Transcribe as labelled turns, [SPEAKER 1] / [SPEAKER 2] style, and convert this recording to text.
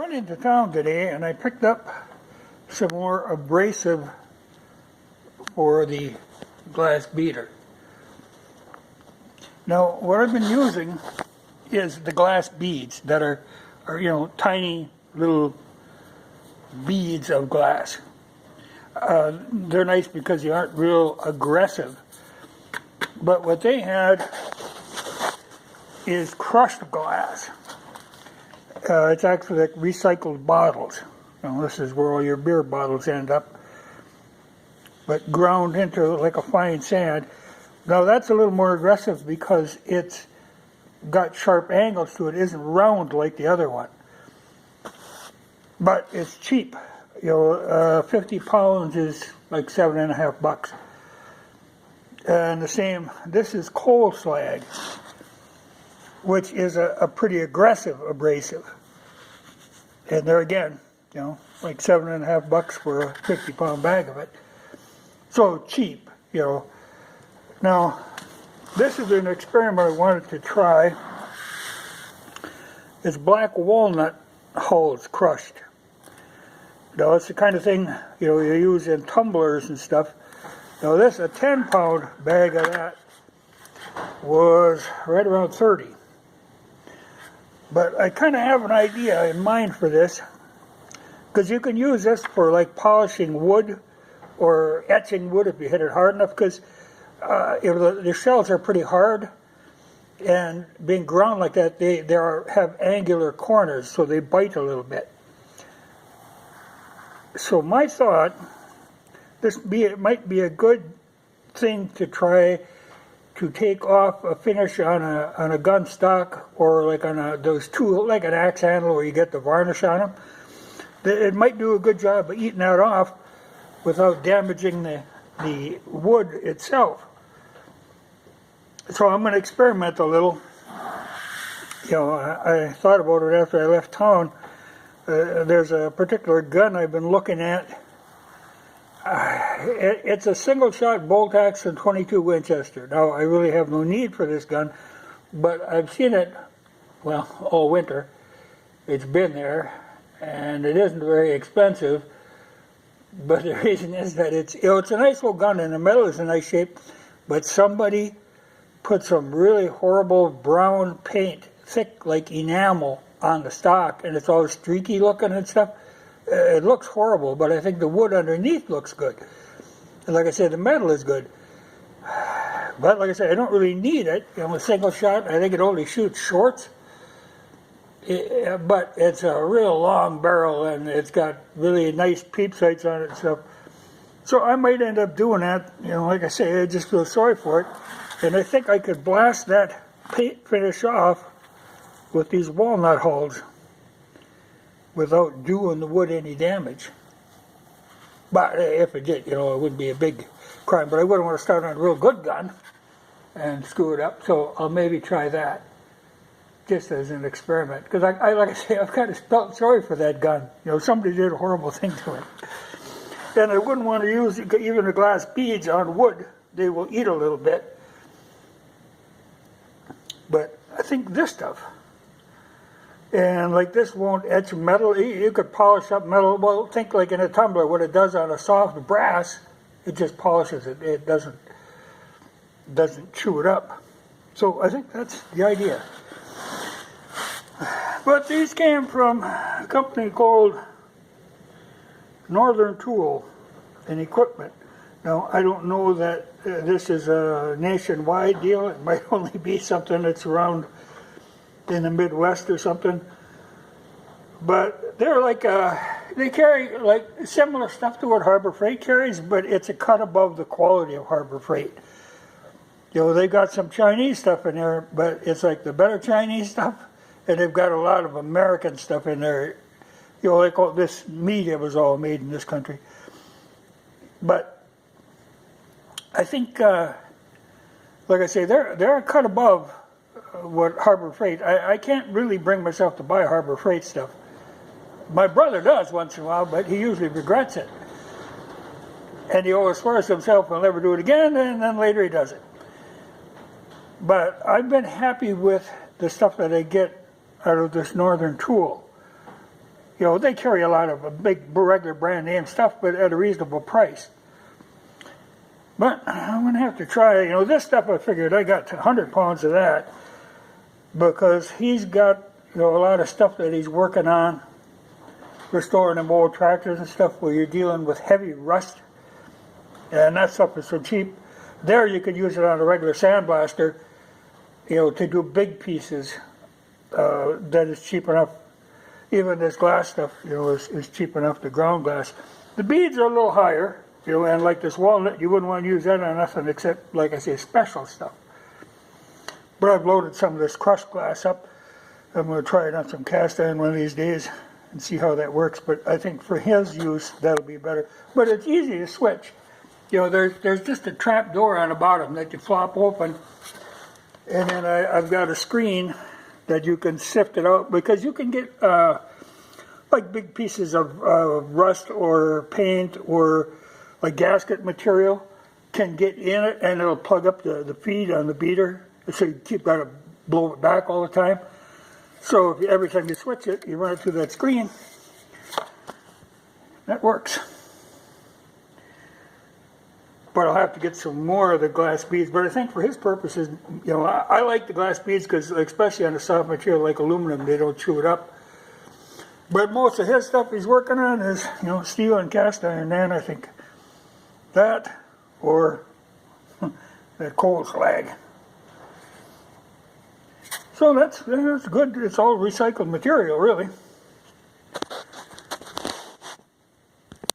[SPEAKER 1] went into town today and I picked up some more abrasive for the glass beater. Now, what I've been using is the glass beads that are tiny little beads of glass. They're nice because they aren't real aggressive. But what they had is crushed glass. It's actually like recycled bottles. This is where all your beer bottles end up, but ground into like a fine sand. Now that's a little more aggressive because it's got sharp angles to it. It isn't round like the other one. But it's cheap. 50 pounds is like $7.50. And the same, this is coal slag, which is a pretty aggressive abrasive. And there again, like $7.50 for a 50-pound bag of it. So cheap, Now, this is an experiment I wanted to try. It's black walnut hulls crushed. Now, it's the kind of thing, you use in tumblers and stuff. Now, a 10-pound bag of that was right around 30. But I kind of have an idea in mind for this, because you can use this for like polishing wood or etching wood if you hit it hard enough, because the shells are pretty hard, and being ground like that, they have angular corners, so they bite a little bit. So my thought, it might be a good thing to try to take off a finish on a gun stock, or like on those two, like an axe handle where you get the varnish on them. It might do a good job of eating that off without damaging the wood itself. So I'm going to experiment a little. I thought about it after I left town. There's a particular gun I've been looking at. It's a single-shot bolt-action 22 Winchester. Now, I really have no need for this gun, but I've seen it, all winter. It's been there, and it isn't very expensive. But the reason is that it's a nice little gun, and the metal is in nice shape, but somebody put some really horrible brown paint, thick like enamel, on the stock, and it's all streaky looking and stuff. It looks horrible, but I think the wood underneath looks good. And like I said, the metal is good. But like I said, I don't really need it. A single shot, I think it only shoots shorts. But it's a real long barrel, and it's got really nice peep sights on it and stuff. So I might end up doing that. Like I say, I just feel sorry for it. And I think I could blast that paint finish off with these walnut hulls without doing the wood any damage. But if it did, it wouldn't be a big crime. But I wouldn't want to start on a real good gun and screw it up. So I'll maybe try that just as an experiment. Because like I say, I've kind of felt sorry for that gun. Somebody did a horrible thing to it. And I wouldn't want to use even the glass beads on wood. They will eat a little bit. But I think this stuff, and like this won't etch metal. You could polish up metal. Well, think like in a tumbler, what it does on a soft brass, it just polishes it. It doesn't chew it up. So I think that's the idea. But these came from a company called Northern Tool and Equipment. Now, I don't know that this is a nationwide deal. It might only be something that's around in the Midwest or something. But they're like, they carry like similar stuff to what Harbor Freight carries, but it's a cut above the quality of Harbor Freight. They got some Chinese stuff in there, but it's like the better Chinese stuff. And they've got a lot of American stuff in there. Like all this media was all made in this country. But I think, like I say, they're a cut above what Harbor Freight. I can't really bring myself to buy Harbor Freight stuff. My brother does once in a while, but he usually regrets it. And he always swears to himself he'll never do it again, and then later he does it. But I've been happy with the stuff that I get out of this Northern Tool. You know, they carry a lot of big regular brand name stuff, but at a reasonable price. But I'm going to have to try, you know, this stuff I figured I got 100 pounds of that because he's got, you know, a lot of stuff that he's working on, restoring them old tractors and stuff where you're dealing with heavy rust. And that stuff is so cheap. There you could use it on a regular sandblaster, you know, to do big pieces that is cheap enough. Even this glass stuff, you know, is cheap enough to ground glass. The beads are a little higher. You know, and like this walnut, you wouldn't want to use that on nothing except, like I say, special stuff. But I've loaded some of this crushed glass up. I'm going to try it on some cast iron one of these days and see how that works. But I think for his use, that'll be better. But it's easy to switch. You know, there's just a trap door on the bottom that you flop open. And then I've got a screen that you can sift it out. Because you can get, like, big pieces of rust or paint or like gasket material can get in it and it'll plug up the feed on the beater, so you got to blow it back all the time. So if every time you switch it, you run it through that screen. That works. But I'll have to get some more of the glass beads. But I think for his purposes, you know, I like the glass beads because, especially on a soft material like aluminum, they don't chew it up. But most of his stuff he's working on is, you know, steel and cast iron. And I think that or that coal slag. So that's good. It's all recycled material, really.